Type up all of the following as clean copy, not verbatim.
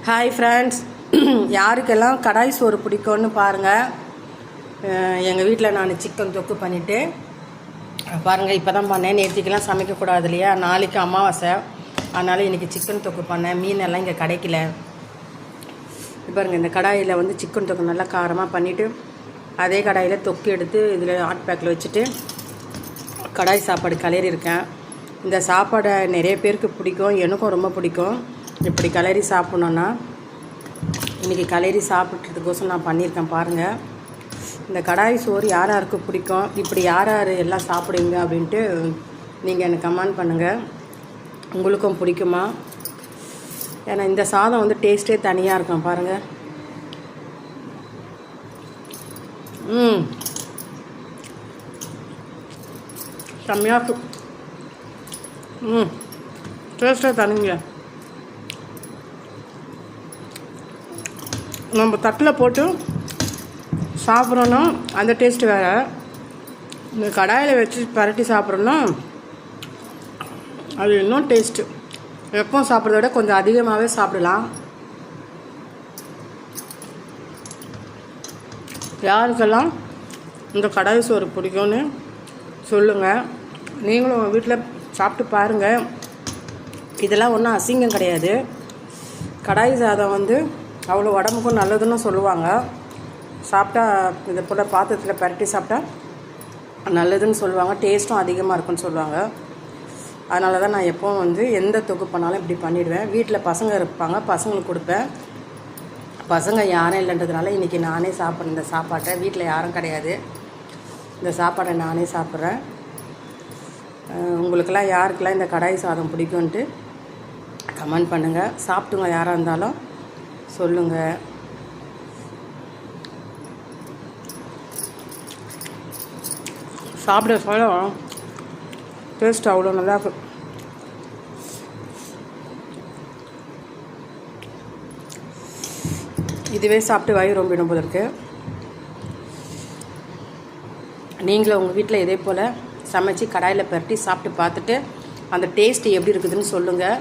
Hi friends, யாருக்கெல்லாம் கடாய் சோறு பிடிக்கும்னு பாருங்கள். எங்கள் வீட்டில் நான் சிக்கன் தொக்கு பண்ணிவிட்டு பாருங்கள், இப்போ தான் பண்ணேன். நேற்றுக்கெல்லாம் சமைக்கக்கூடாது இல்லையா, நாளைக்கு அமாவாசை, அதனால் இன்றைக்கி சிக்கன் தொக்கு பண்ணேன். மீன் எல்லாம் இங்கே கிடைக்கல. பாருங்கள், இந்த கடாயில் வந்து சிக்கன் தொக்கு நல்லா காரமாக பண்ணிவிட்டு அதே கடாயில் தொக்கு எடுத்து இதில் ஹாட் பேக்கில் வச்சுட்டு கடாய் சாப்பாடு கிளறி இருக்கேன். இந்த சாப்பாடை நிறைய பேருக்கு பிடிக்கும், எனக்கும் ரொம்ப பிடிக்கும். இப்படி கிளறி சாப்பிட்ணுன்னா இன்றைக்கி கிளறி சாப்பிட்றதுக்கோசம் நான் பண்ணியிருக்கேன். பாருங்கள், இந்த கடாய் சோறு யார் யாருக்கு பிடிக்கும், இப்படி யார் யார் எல்லாம் சாப்பிடுவீங்க அப்படின்ட்டு நீங்கள் எனக்கு கமெண்ட் பண்ணுங்கள். உங்களுக்கும் பிடிக்குமா? ஏன்னா இந்த சாதம் வந்து டேஸ்ட்டே தனியாக இருக்கும். பாருங்கள், செம்மையாக இருக்கும். டேஸ்ட்டே தனிங்க. நம்ம தட்டில் போட்டு சாப்பிட்றோன்னா அந்த டேஸ்ட்டு வேறு. இந்த கடாயில் வச்சு பரட்டி சாப்பிட்றோன்னா அது இன்னும் டேஸ்ட்டு. எப்பவும் சாப்பிட்றத விட கொஞ்சம் அதிகமாகவே சாப்பிடலாம். யாருக்கெல்லாம் இந்த கடாய் சோறு பிடிக்கும்னு சொல்லுங்கள். நீங்களும் உங்கள் வீட்டில் சாப்பிட்டு பாருங்கள். இதெல்லாம் ஒன்றும் அசிங்கம் கிடையாது. கடாய் சாதம் வந்து அவ்வளோ உடம்புக்கும் நல்லதுன்னு சொல்லுவாங்க. சாப்பிட்டா இதை போல் பாத்திரத்தில் பரட்டி சாப்பிட்டா நல்லதுன்னு சொல்லுவாங்க. டேஸ்ட்டும் அதிகமாக இருக்குன்னு சொல்லுவாங்க. அதனால தான் நான் எப்போவும் வந்து எந்த தொக்கு பண்ணாலும் இப்படி பண்ணிவிடுவேன். வீட்டில் பசங்க இருப்பாங்க, பசங்களுக்கு கொடுப்பேன். பசங்க யாரும் இல்லைன்றதுனால இன்றைக்கி நானே சாப்பிட்றேன் இந்த சாப்பாட்டை. வீட்டில் யாரும் கிடையாது, இந்த சாப்பாடை நானே சாப்பிட்றேன். உங்களுக்கெல்லாம் யாருக்கெல்லாம் இந்த கடாய் சாதம் பிடிக்கும்ன்ட்டு கமெண்ட் பண்ணுங்கள். சாப்பிட்டுங்க, யாராக இருந்தாலும் சொல்லுங்கள். சாப்பிட சொல்ல டேஸ்ட் அவ்வளோ நல்லா இருக்கும். இதுவே சாப்பிட்டு வயிறு ரொம்பிடும் போல இருக்குது. நீங்களும் உங்கள் வீட்டில் இதே போல் சமைச்சு கடாயில் பரட்டி சாப்பிட்டு பார்த்துட்டு அந்த டேஸ்ட்டு எப்படி இருக்குதுன்னு சொல்லுங்கள்.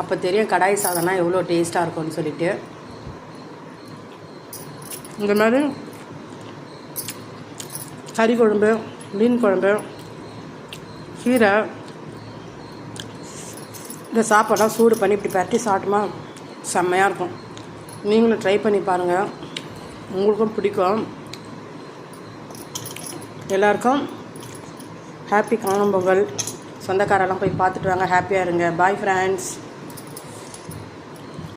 அப்போ தெரியும் கடாய் சாதம்னா எவ்வளோ டேஸ்ட்டாக இருக்கும்னு சொல்லிட்டு. இந்த மாதிரி கறி குழம்பு, மீன் குழம்பு, கீரை, இந்த சாப்பாடெலாம் சூடு பண்ணி இப்படி பரட்டி சாப்பிட்டோமா செம்மையாக இருக்கும். நீங்களும் ட்ரை பண்ணி பாருங்கள், உங்களுக்கும் பிடிக்கும். எல்லாருக்கும் ஹாப்பி காணும் பொங்கல். சொந்தக்காரெல்லாம் போய் பார்த்துட்டு வாங்க, ஹாப்பியாக இருங்க. Bye friends.